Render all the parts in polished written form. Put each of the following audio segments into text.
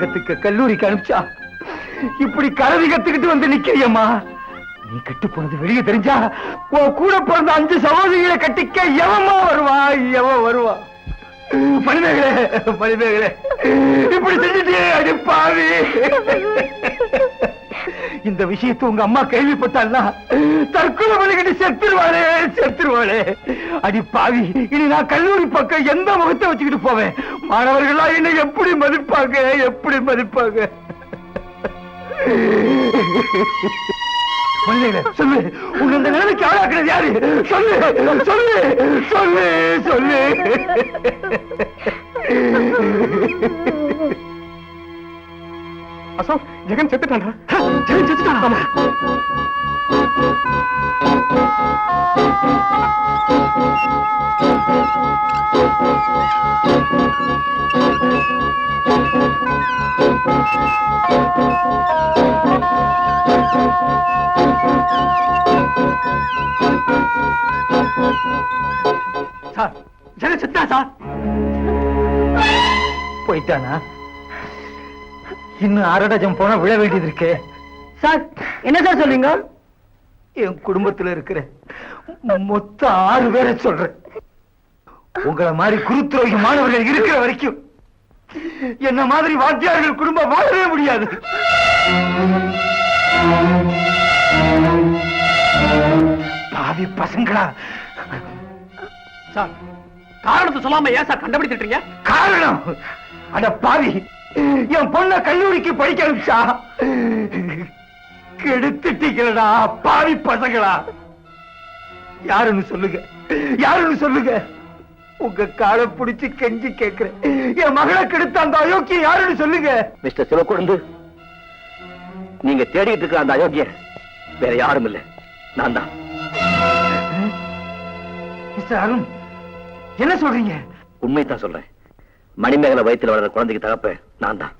கத்துக்க கல்லூரிக்கு அனுப்பிச்சா இப்படி கரவி கத்துக்கிட்டு வந்து நிக்கிறியம்மா. நீ கெட்டு போனது வெளியே தெரிஞ்சா உன் கூட பிறந்த 5 சகோதரிகளை கட்டிக்க எவமா வருவா, எவன் வருவா? மணிமேகலே, மணிமேகலே, இப்படி செஞ்சுட்டே அடி பாவி. இந்த விஷயத்தை உங்க அம்மா கேள்விப்பட்டாள்னா தற்கொலை பண்ணிக்கிட்டு செத்துருவாளே, செத்துருவாளே. அடி பாவி, இனி நான் கல்லூரி பக்கம் எந்த முகத்தை வச்சுக்கிட்டு போவேன்? மாணவர்களா என்னை எப்படி மதிப்பாங்க, எப்படி மதிப்பாங்க? சொல்லு, உங்க இந்த நிலைமைக்கு ஆளாக்குறது யாரு? சொல்லு சொல்லு சொல்லு சொல்லு. அசோக், ஜெகன் செத்துட்டானா? ஜெகன் செத்துட்டானா? சார், ஜெகன் செத்தா சார். போயிட்டானா? இன்னும் 1/2 டஜன் போனா விழ வேண்டியது இருக்கு. சார், என்ன சார் சொல்றீங்க? என் குடும்பத்தில் இருக்கிற மொத்த 6 பேரை சொல்றேன். உங்களை மாதிரி குருத்துரோகி மாணவர்கள் இருக்கிற வரைக்கும் என்ன மாதிரி வாத்தியார்கள் குடும்பம் வாழவே முடியாது. பாவி பசங்களா! சார், காரணத்தை சொல்லாம ஏன் சார் கண்டுபிடிச்சிட்டீங்க? காரணம், அட பாவி, என் பொண்ண கல்லூரிக்கு படிக்க அனுப்பிச்சா கெடுத்துட்டீங்களா பாவி பசங்களா. யாருன்னு சொல்லுங்க, யாருன்னு சொல்லுங்க. உங்க காலை பிடிச்சு கெஞ்சி கேட்கிறேன், என் மகளை கெடுத்த அந்த அயோக்கிய யாருன்னு சொல்லுங்க. மிஸ்டர் சிவக்குழந்து, நீங்க தேடிட்டு இருக்கிற அந்த அயோக்கிய வேற யாரும் இல்ல, நான் தான். மிஸ்டர் அருண், என்ன சொல்றீங்க? உண்மைதான் சொல்றேன். மணிமேகலை வயிற்றுல வளர்ற குழந்தைக்கு தகப்ப நான் தான்.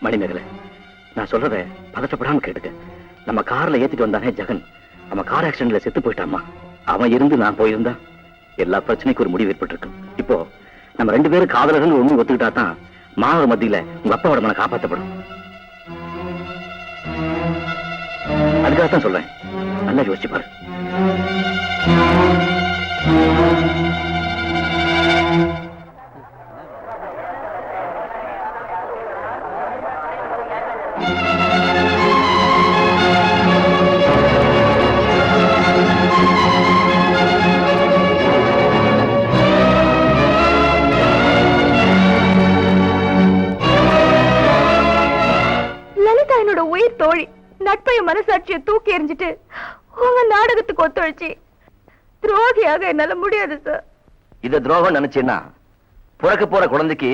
மணிமேகலை, நான் சொல்றத பதட்டப்படாம கேட்டுக்க. நம்ம கார்ல ஏத்திட்டு வந்தானே ஜெகன், அவன் கார் ஆக்சிடென்ட்ல செத்து போயிட்டாமா. அவன் இருந்து நான் போயிருந்தா எல்லா பிரச்சனைக்கும் ஒரு முடிவு ஏற்பட்டிருக்கு. இப்போ நம்ம 2 பேரும் காதலர்கள் ஒண்ணு ஒத்துக்கிட்டா தான் மாணவர் மத்தியில உங்க அப்பாவோட மன காப்பாற்றப்படும். அதுக்காகத்தான் சொல்றேன், நல்லா யோசிச்சு பாரு. தோழி நட்பைய மனசாட்சியை தூக்கி எறிஞ்சிட்டு உங்க நாடகத்துக்கு ஒத்துழைச்சி துரோகியாக என்னால முடியாது சார். இத துரோகம் நினைச்சேன்னா பிறக்க போற குழந்தைக்கு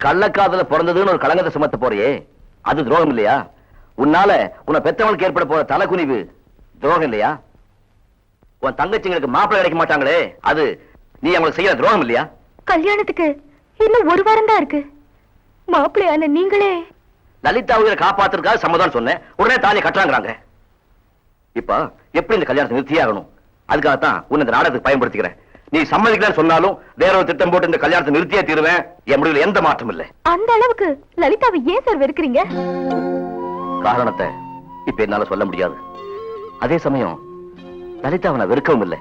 கள்ளக்காதல பிறந்ததுன்னு ஒரு களங்கத்தை சுமத்த போறியே, அது துரோகம் இல்லையா? உன்னால உன்னை பெத்தவங்களுக்கு ஏற்பட போற தலைக்குனிவு துரோகம் இல்லையா? உன் தங்கச்சிங்களுக்கு மாப்பிள்ளை கிடைக்க மாட்டாங்களே, அது நீ அவங்களுக்கு செய்யற துரோகம் இல்லையா? கல்யாணத்துக்கு இன்னும் 1 வாரம் தான் இருக்கு. மாப்பிள்ளையான நீங்களே லலிதா உயிரை காப்பாத்துறதுக்காக சம்மதம் சொன்னேன், உடனே தாலியை கட்டுறாங்க. இப்ப எப்படி இந்த கல்யாணத்தை நிறுத்தியே ஆகணும்? அதுக்காகத்தான் உன்னை இந்த நாடகத்துக்கு பயன்படுத்திக்கிறேன். நீ சம்மதிக்கலன்னு சொன்னாலும் வேற ஒரு திட்டம் போட்டு இந்த கல்யாணத்தை நிறுத்தியே தீருவேன். என் முடிவில் எந்த மாற்றம் இல்லை. அந்த அளவுக்கு லலிதாவை ஏன் சார் வெறுக்கிறீங்க? காரணத்தை இப்ப என்னால சொல்ல முடியாது. அதே சமயம் லலிதாவை நான் வெறுக்கவும் இல்லை.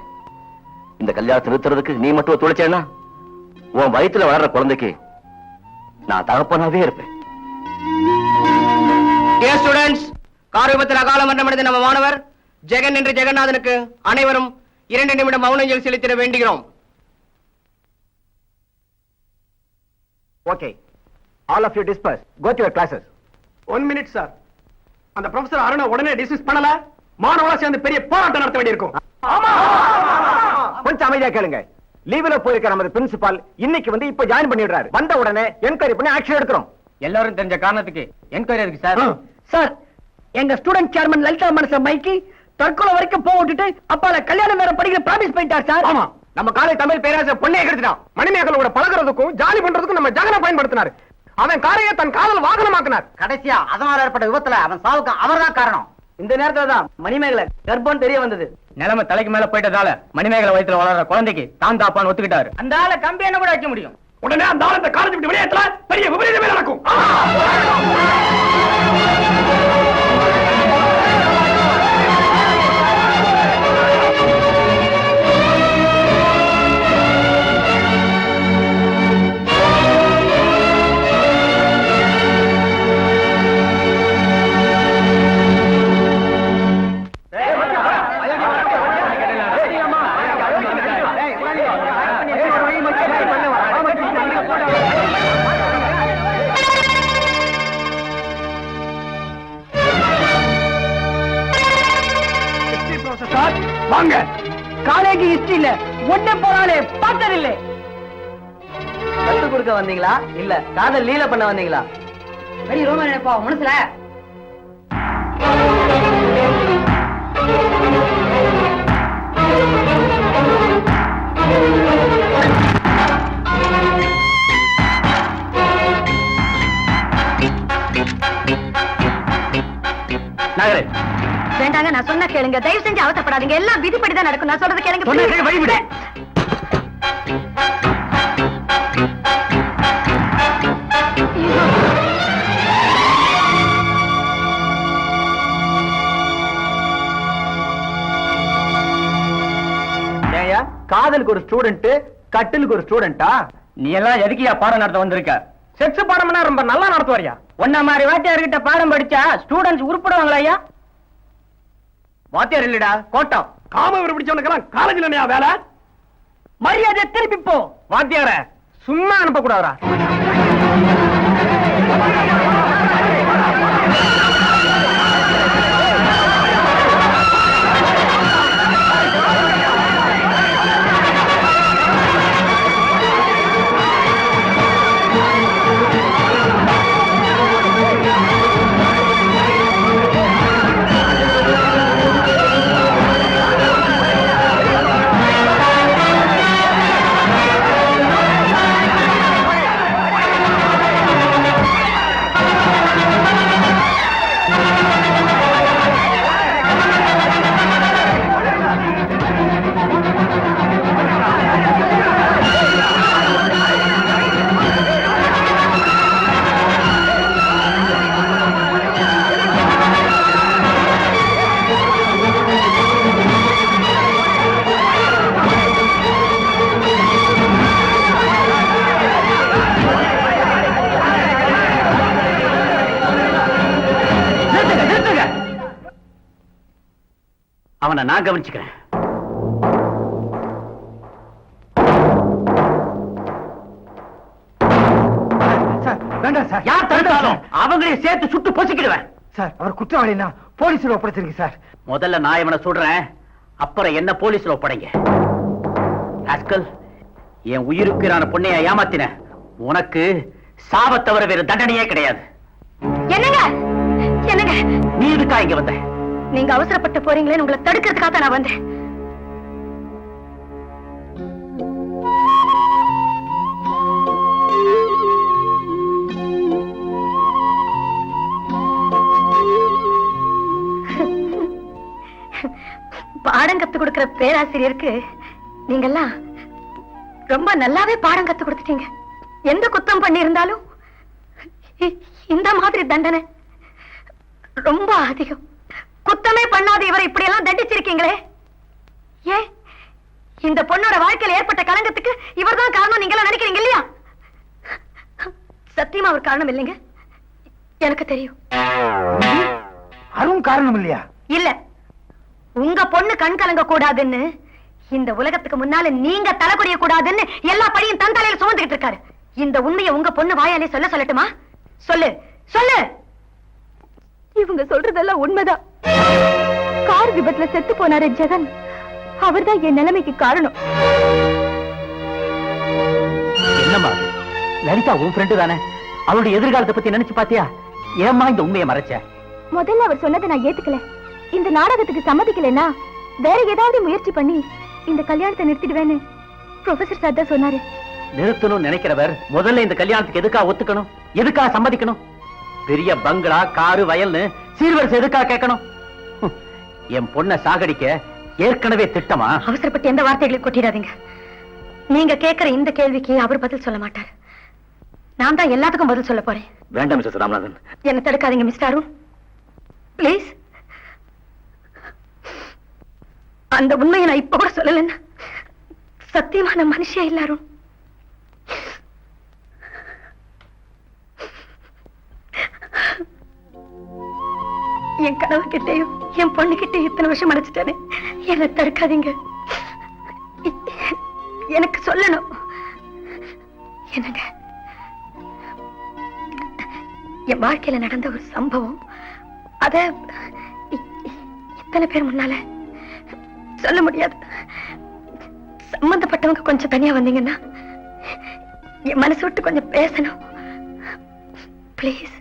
இந்த கல்யாணத்தை நிறுத்துறதுக்கு நீ மட்டும் துளைச்சேன்னா உன் வயிற்றுல வளர்ற குழந்தைக்கு நான் தகப்பனாவே இருப்பேன். Dear students, கார் விபத்தில் அகால மரணமடைந்த நம்ம மாணவர் ஜெகன் என்ற ஜெகநாதனுக்கு அனைவரும் 2 நிமிடம் மௌனஞ்சலி செலுத்திட வேண்டுகிறோம். Okay, all of you disperse. Go to your classes. 1 minute sir. அந்த ப்ரொஃபசர் அருணை உடனே டிஸ்மிஸ் பண்ணல, மாணவர்களா சேர்ந்து பெரிய போராட்டம் நடத்த வேண்டியிருக்கும். கொஞ்சம் அமைதியா கேளுங்க. லீவ்ல போயிருக்க நமது பிரின்சிபால் இன்னைக்கு வந்து இப்ப ஜாயின் பண்ணிடுறாரு. வந்த உடனே என்கொயரி பண்ணி ஆக்ஷன் எடுக்கிறோம். எல்லாரும் தெரிஞ்ச காரணத்துக்கு என்கொயரி இருக்கு சார். சார், எங்க ஸ்டூடெண்ட் சேர்மன் லலிதா மனச மைக்கி தற்கொலை வரைக்கும் போக விட்டுட்டு அப்பால கல்யாணம் வேற படிக்கிற ப்ராமிஸ் பண்ணிட்டார் சார். ஆமா, நம்ம காலேஜ் தமிழ் பேராசிரியர் பொண்ணே கெடுத்துட்டான். மணிமேகலோட பழகுறதுக்கும் ஜாலி பண்றதுக்கும் நம்ம ஜெகனை பயன்படுத்தினார். அவன் காரையை தன் காதல் வாகனமாக்கினார். கடைசியா அதனால ஏற்பட்ட விபத்துல அவன் சாவுக்கு அவர்தான் காரணம். இந்த நேரத்துல தான் மணிமேகலை கர்ப்பம் தெரிய வந்தது. நிலைமை தலைக்கு மேல போயிட்டதால மணிமேகலை வயித்துல வளர்ற குழந்தைக்கு தான் தாப்பான்னு ஒத்துக்கிட்டாரு. அந்த ஆளை கம்பி என்ன கூட வைக்க முடியும். உடனே அந்த ஆள் இந்த காலேஜ் விட்டு வெளியேற்றல பெரிய விபரீதமே நடக்கும். வாங்க. காலேஜ் ஹிஸ்டரியில ஒண்ணே போறாலே பார்த்ததில்லை. கத்து கொடுக்க வந்தீங்களா இல்ல காதல் லீல பண்ண வந்தீங்களா? பெரிய ரோமன் நினைப்பா மனசுல. நாகரேஜ், வேண்டாங்க, நான் சொன்ன கேளுங்க. தயவு செஞ்சு அவசரப்படாதீங்க. எல்லாம் விதிப்படிதான் நடக்கும். நான் சொல்றது கேளுங்க. வழிவிடு. ஏயா காதலுக்கு ஒரு ஸ்டூடெண்ட், கட்டிலுக்கு ஒரு ஸ்டூடெண்டா? நீ எல்லாம் எதுக்கியா பாடம் நடத்த வந்திருக்க? செக்ஸ் பாடம்னா ரொம்ப நல்லா நடத்துவாரியா. ஒன்ன மாதிரி வாத்தியார்கிட்ட பாடம் படிச்சா ஸ்டூடெண்ட்ஸ் உருப்படுவாங்களா ஐயா? வாத்தியார் இல்லடா, கோட்டம். காம இவர் பிடிச்சவனுக்கெல்லாம் காலேஜ்ல என்னையா வேலை? மரியாதை திருப்பி போ. வாத்தியார சும்மா அனுப்ப கூடாதா? அவனை நான் கவனிச்சுக்கிறேன். சார் வேண்டாம் சார். யார் தடுத்தாலும் அவங்களையும் சேர்த்து சுட்டு பொசுக்கிடுவேன். சார் அவர் குற்றவாளினா போலீஸ்ல ஒப்படைச்சிருக்கு சார். முதல்ல நான் இவனை சொல்றேன், அப்புறம் என்ன போலீஸ்ல ஒப்படைங்க. ராஸ்கல், என் உயிருக்குறான பொண்ணைய ஏமாத்தின உனக்கு சாபத் தவிர வேற தண்டனையே கிடையாது. என்னங்க என்னங்க, நீ இதுக்கா இங்க வந்த? நீங்க அவசரப்பட்டு போறீங்களேன்னு உங்களை தடுக்கிறதுக்காக நான் வந்தேன். பாடம் கத்து கொடுக்கிற பேராசிரியருக்கு நீங்கெல்லாம் ரொம்ப நல்லாவே பாடம் கத்து கொடுத்துட்டீங்க. எந்த குத்தம் பண்ணி இருந்தாலும் இந்த மாதிரி தண்டனை ரொம்ப அதிகம். குத்தமே பண்ணாத இவரை இப்படி எல்லாம் தண்டிச்சிருக்கீங்களே. ஏன் இந்த பொண்ணோட வாழ்க்கையில ஏற்பட்ட கலங்கத்துக்கு இவர்தான் காரணம் நீங்க எல்லாம் நினைக்கிறீங்க இல்லையா? சத்தியமா அவர் காரணம் இல்லைங்க, எனக்கு தெரியும். அருண் காரணம் இல்லையா? இல்ல, உங்க பொண்ணு கண் கலங்க கூடாதுன்னு இந்த உலகத்துக்கு முன்னால நீங்க தலை குறைய கூடாதுன்னு எல்லா படியும் தன் தலையில சுமந்துகிட்டு இருக்காரு. இந்த உண்மையை உங்க பொண்ணு வாயாலே சொல்ல சொல்லட்டுமா? சொல்லு சொல்லு. இவங்க சொல்றதெல்லாம் உண்மைதான். கார் விபத்துல செத்து போனாரு ஜெகன், அவர்தான் என் நிலைமைக்கு காரணம். என்னம்மா லலிதா உன் ஃப்ரெண்டு தானே? அவளுடைய எதிர்காலத்தை பத்தி நினைச்சு பாத்தியா? ஏம்மா இந்த உண்மையை மறைச்ச? முதல்ல அவர் சொன்னதை நான் ஏத்துக்கல. இந்த நாடகத்துக்கு சம்மதிக்கலன்னா வேற ஏதாவது முயற்சி பண்ணி இந்த கல்யாணத்தை நிறுத்திடுவேன்னு ப்ரொஃபசர் சார் தான் சொன்னாரு. நிறுத்தணும் நினைக்கிறவர் முதல்ல இந்த கல்யாணத்துக்கு எதுக்கா ஒத்துக்கணும்? எதுக்கா சம்மதிக்கணும்? பெரிய பங்களா, காரு, வயல்னு சீர்வரிசை எதுக்கா கேட்கணும்? என் பொண்ணை சாகடிக்க ஏற்கனவே திட்டமா? அவசரப்பட்டு எந்த வார்த்தைகளையும் கொட்டிடாதீங்க. நீங்க கேட்கிற இந்த கேள்விக்கு அவர் பதில் சொல்ல மாட்டார். நான் தான் எல்லாத்துக்கும் பதில் சொல்ல போறேன். வேண்டாம் மிஸ்டர் ராமநாதன். என்ன தடுக்காதீங்க மிஸ்டர் அருண், பிளீஸ். அந்த உண்மையை நான் இப்ப கூட சொல்லலன்னா சத்தியமான மனுஷியா இல்ல அருண். என் கணவர்கிட்டயும் என் பொண்ணுகிட்டயும் இத்தனை வருஷம் அடைச்சிட்டேனே, என்ன தடுக்காதீங்க. எனக்கு சொல்லணும். என்னங்க, என் வாழ்க்கையில நடந்த ஒரு சம்பவம், அத இத்தனை பேர் முன்னால சொல்ல முடியாது. சம்பந்தப்பட்டவங்க கொஞ்சம் தனியா வந்தீங்கன்னா என் மனசு விட்டு கொஞ்சம் பேசணும், பிளீஸ்.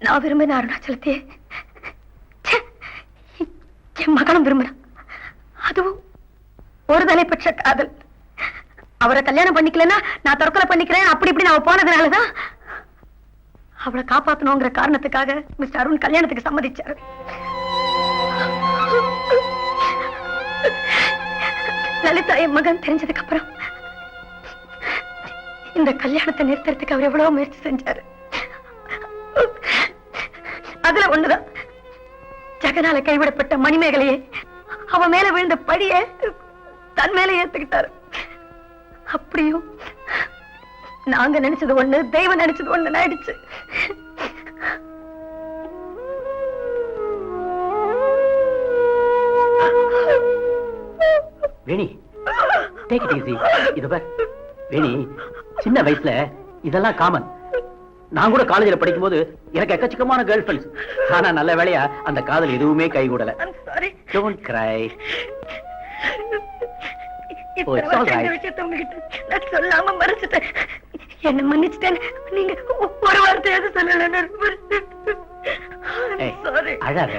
நான் விரும்பின அருணாச்சலத்தையே என் மகனும் விரும்பினான். அதுவும் ஒரு தலை பெற்ற காதல். அவரை கல்யாணம் பண்ணிக்கலன்னா நான் தற்கொலை பண்ணிக்கிறேன் அப்படி இப்படி நான் போனதுனாலதான் அவளை காப்பாத்தணுங்கிற காரணத்துக்காக மிஸ்டர் அருண் கல்யாணத்துக்கு சம்மதிச்சாரு. லலிதா என் மகன் தெரிஞ்சதுக்கு அப்புறம் இந்த கல்யாணத்தை நிறுத்துறதுக்கு அவர் எவ்வளவு முயற்சி செஞ்சாரு. அதுல ஒண்ணுதான், ஜெகனால கைவிடப்பட்ட மணிமேகலையே அவன் மேல விழுந்த படிய தன் மேல ஏத்துக்கிட்டாரு. அப்படியும் நாங்க நினைச்சது ஒண்ணு, தெய்வம் நினைச்சது ஒண்ணு ஆயிடுச்சு. வேணி, take it easy. இது பார் வேணி, சின்ன வயசுல இதெல்லாம் காமன். நான் கூட காலேஜ்ல படிக்கும் போது எனக்கு எக்கச்சக்கமான கேர்ள் ஃபிரெண்ட்ஸ். ஆனா நல்ல வேளையா அந்த காதல் எதுவுமே கைகூடல. Don't cry. சொல்லாம மறைச்சிட்டேன், என்ன மன்னிச்சிட்டேன். நீங்க ஒரு வார்த்தையாவது சொல்லல. அழாத.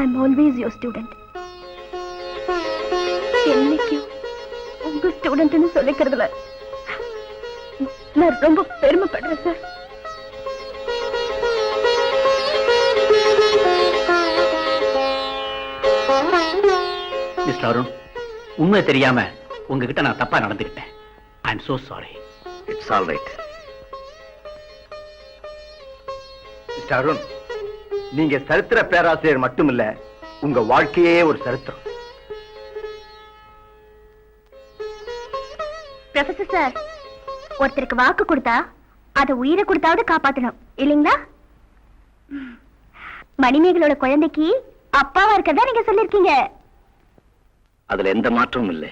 I'm always your student. என்னைக்கும் உங்க ஸ்டூடெண்ட்னு சொல்லிக்கிறதுல நான் ரொம்ப பெருமைப்படுறேன் சார். மிஸ்டர் அருண், உண்மை தெரியாம உங்ககிட்ட நான் தப்பா நடந்துக்கிட்டேன். I am so sorry. It's all right. Mister Arun, நீங்க சரித்திர பேராசிரியர் மட்டுமில்ல, உங்க வாழ்க்கையே ஒரு சரித்திரம். ப்ரொஃபசர் சார், ஒருத்தருக்கு வாக்கு கொடுத்தா அதை உயிரை கொடுத்தாவது காப்பாத்தணும் இல்லைங்களா? மணிமேகலோட குழந்தைக்கு அப்பாவா இருக்கதா நீங்க சொல்லிருக்கீங்க. அதுல எந்த மாற்றமும் இல்லை.